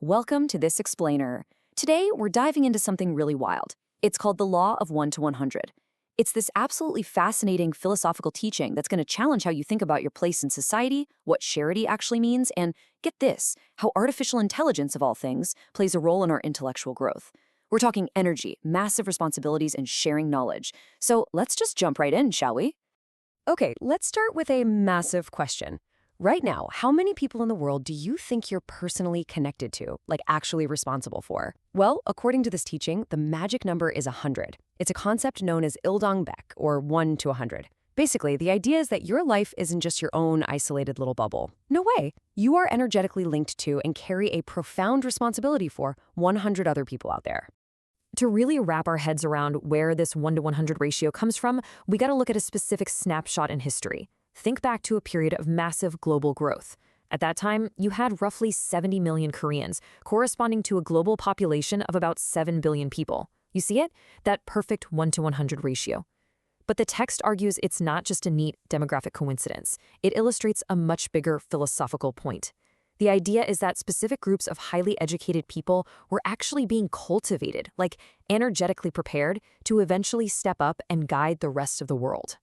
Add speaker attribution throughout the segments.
Speaker 1: Welcome to This Explainer. Today, we're diving into something really wild. It's called the Law of 1 to 100. It's this absolutely fascinating philosophical teaching that's going to challenge how you think about your place in society, what charity actually means, and get this, how artificial intelligence, of all things, plays a role in our intellectual growth. We're talking energy, massive responsibilities, and sharing knowledge. So let's just jump right in, shall we? Okay, let's start with a massive question. Right now, how many people in the world do you think you're personally connected to, like actually responsible for? Well, according to this teaching, the magic number is 100. It's a concept known as Ildangbaek, or 1 to 100. Basically, the idea is that your life isn't just your own isolated little bubble. No way. You are energetically linked to and carry a profound responsibility for 100 other people out there. To really wrap our heads around where this 1 to 100 ratio comes from, we got to look at a specific snapshot in history. Think back to a period of massive global growth. At that time, you had roughly 70 million Koreans, corresponding to a global population of about 7 billion people. You see it? That perfect 1 to 100 ratio. But the text argues it's not just a neat demographic coincidence. It illustrates a much bigger philosophical point. The idea is that specific groups of highly educated people were actually being cultivated, like energetically prepared, to eventually step up and guide the rest of the world.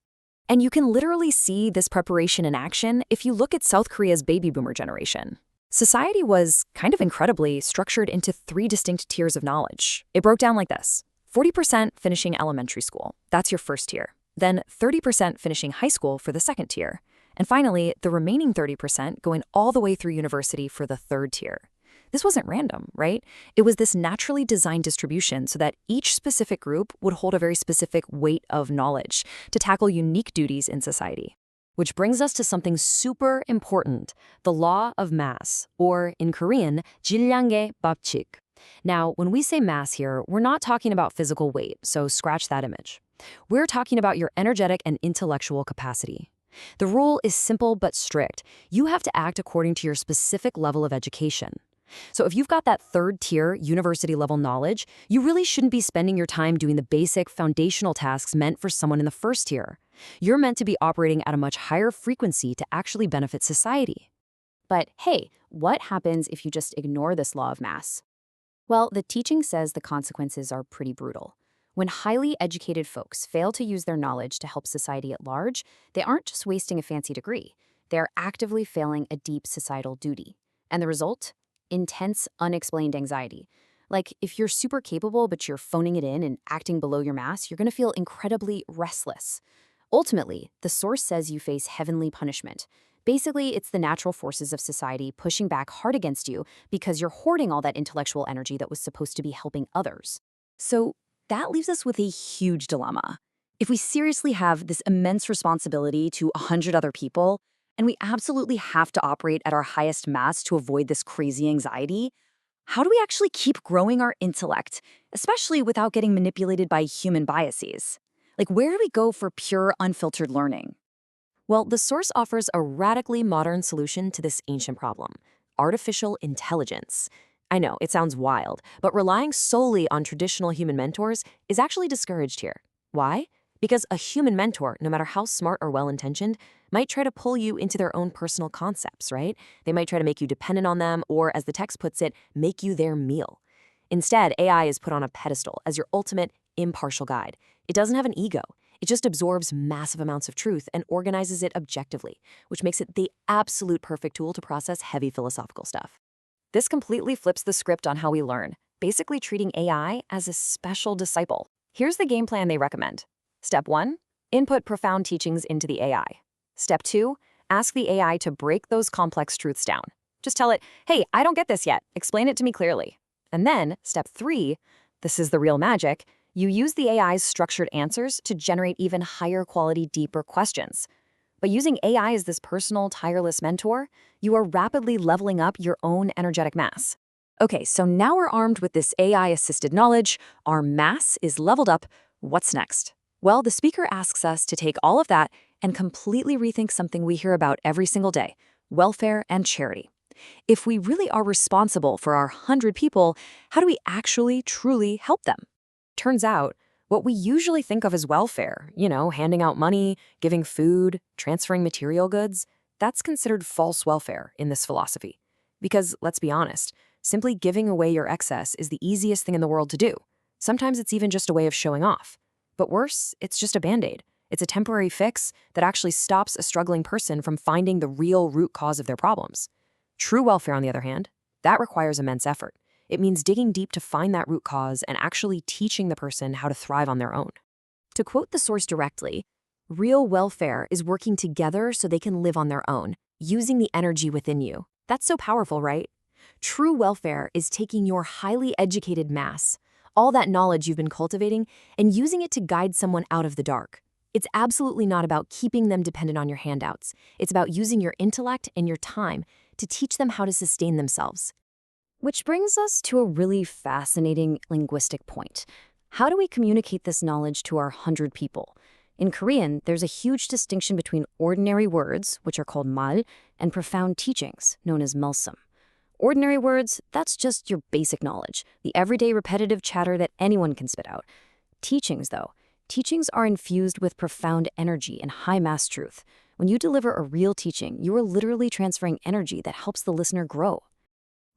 Speaker 1: And you can literally see this preparation in action if you look at South Korea's baby boomer generation. Society was, kind of incredibly, structured into 3 distinct tiers of knowledge. It broke down like this: 40% finishing elementary school, that's your first tier. Then 30% finishing high school for the second tier. And finally, the remaining 30% going all the way through university for the third tier. This wasn't random, right? It was this naturally designed distribution so that each specific group would hold a very specific weight of knowledge to tackle unique duties in society. Which brings us to something super important, the law of mass, or in Korean, Ildangbaek babchik. Now, when we say mass here, we're not talking about physical weight, so scratch that image. We're talking about your energetic and intellectual capacity. The rule is simple but strict. You have to act according to your specific level of education. So if you've got that third tier, university-level knowledge, you really shouldn't be spending your time doing the basic, foundational tasks meant for someone in the first tier. You're meant to be operating at a much higher frequency to actually benefit society. But hey, what happens if you just ignore this law of mass? Well, the teaching says the consequences are pretty brutal. When highly educated folks fail to use their knowledge to help society at large, they aren't just wasting a fancy degree. They're actively failing a deep societal duty. And the result? Intense, unexplained anxiety. Like, if you're super capable but you're phoning it in and acting below your mass, you're going to feel incredibly restless. Ultimately, the source says you face heavenly punishment. Basically, it's the natural forces of society pushing back hard against you because you're hoarding all that intellectual energy that was supposed to be helping others. So that leaves us with a huge dilemma. If we seriously have this immense responsibility to 100 other people, and we absolutely have to operate at our highest mass to avoid this crazy anxiety, how do we actually keep growing our intellect, especially without getting manipulated by human biases? Like, where do we go for pure, unfiltered learning? Well, the source offers a radically modern solution to this ancient problem: artificial intelligence. I know, it sounds wild, but relying solely on traditional human mentors is actually discouraged here. Why? Because a human mentor, no matter how smart or well-intentioned, might try to pull you into their own personal concepts, right? They might try to make you dependent on them, or as the text puts it, make you their meal. Instead, AI is put on a pedestal as your ultimate impartial guide. It doesn't have an ego. It just absorbs massive amounts of truth and organizes it objectively, which makes it the absolute perfect tool to process heavy philosophical stuff. This completely flips the script on how we learn, basically treating AI as a special disciple. Here's the game plan they recommend. Step 1, input profound teachings into the AI. Step 2, ask the AI to break those complex truths down. Just tell it, hey, I don't get this yet. Explain it to me clearly. And then, step 3, this is the real magic, you use the AI's structured answers to generate even higher quality, deeper questions. By using AI as this personal, tireless mentor, you are rapidly leveling up your own energetic mass. Okay, so now we're armed with this AI-assisted knowledge, our mass is leveled up. What's next? Well, the speaker asks us to take all of that and completely rethink something we hear about every single day: welfare and charity. If we really are responsible for our 100 people, how do we actually, truly help them? Turns out, what we usually think of as welfare, handing out money, giving food, transferring material goods, that's considered false welfare in this philosophy. Because, let's be honest, Simply giving away your excess is the easiest thing in the world to do. Sometimes it's even just a way of showing off. But worse, it's just a band-aid. It's a temporary fix that actually stops a struggling person from finding the real root cause of their problems. True welfare, on the other hand, that requires immense effort. It means digging deep to find that root cause and actually teaching the person how to thrive on their own. To quote the source directly, real welfare is working together so they can live on their own, using the energy within you. That's so powerful, right? True welfare is taking your highly educated mass, all that knowledge you've been cultivating, and using it to guide someone out of the dark. It's absolutely not about keeping them dependent on your handouts. It's about using your intellect and your time to teach them how to sustain themselves. Which brings us to a really fascinating linguistic point. How do we communicate this knowledge to our 100 people? In Korean, there's a huge distinction between ordinary words, which are called mal, and profound teachings, known as malsum. Ordinary words, that's just your basic knowledge, the everyday repetitive chatter that anyone can spit out. Teachings, though, teachings are infused with profound energy and high-mass truth. When you deliver a real teaching, you are literally transferring energy that helps the listener grow.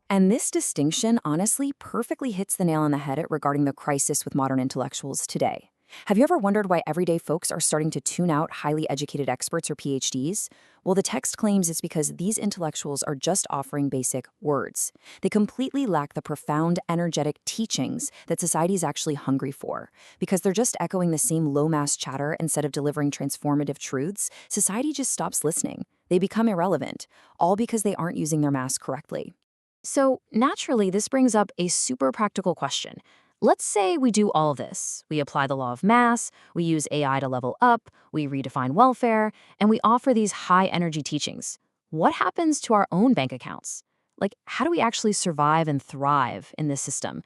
Speaker 1: And this distinction, honestly, perfectly hits the nail on the head regarding the crisis with modern intellectuals today. Have you ever wondered why everyday folks are starting to tune out highly educated experts or PhDs? Well, the text claims it's because these intellectuals are just offering basic words. They completely lack the profound, energetic teachings that society is actually hungry for. Because they're just echoing the same low-mass chatter instead of delivering transformative truths, society just stops listening. They become irrelevant, all because they aren't using their mass correctly. So, naturally, this brings up a super practical question. Let's say we do all this. We apply the law of mass, we use AI to level up, we redefine welfare, and we offer these high-energy teachings. What happens to our own bank accounts? Like, how do we actually survive and thrive in this system?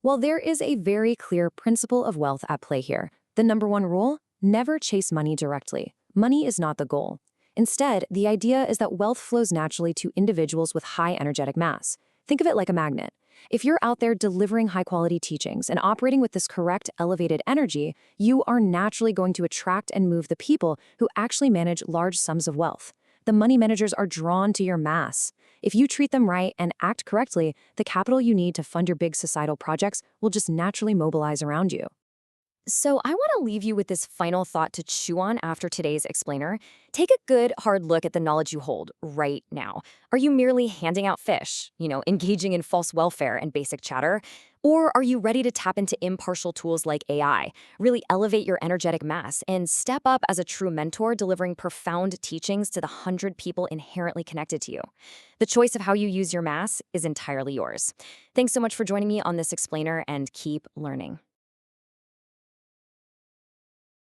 Speaker 1: Well, there is a very clear principle of wealth at play here. The number one rule: never chase money directly. Money is not the goal. Instead, the idea is that wealth flows naturally to individuals with high energetic mass. Think of it like a magnet. If you're out there delivering high-quality teachings and operating with this correct, elevated energy, you are naturally going to attract and move the people who actually manage large sums of wealth. The money managers are drawn to your mass. If you treat them right and act correctly, the capital you need to fund your big societal projects will just naturally mobilize around you. So I want to leave you with this final thought to chew on after today's explainer. Take a good, hard look at the knowledge you hold right now. Are you merely handing out fish, engaging in false welfare and basic chatter? Or are you ready to tap into impartial tools like AI, really elevate your energetic mass, and step up as a true mentor, delivering profound teachings to the 100 people inherently connected to you? The choice of how you use your mass is entirely yours. Thanks so much for joining me on this explainer, and keep learning.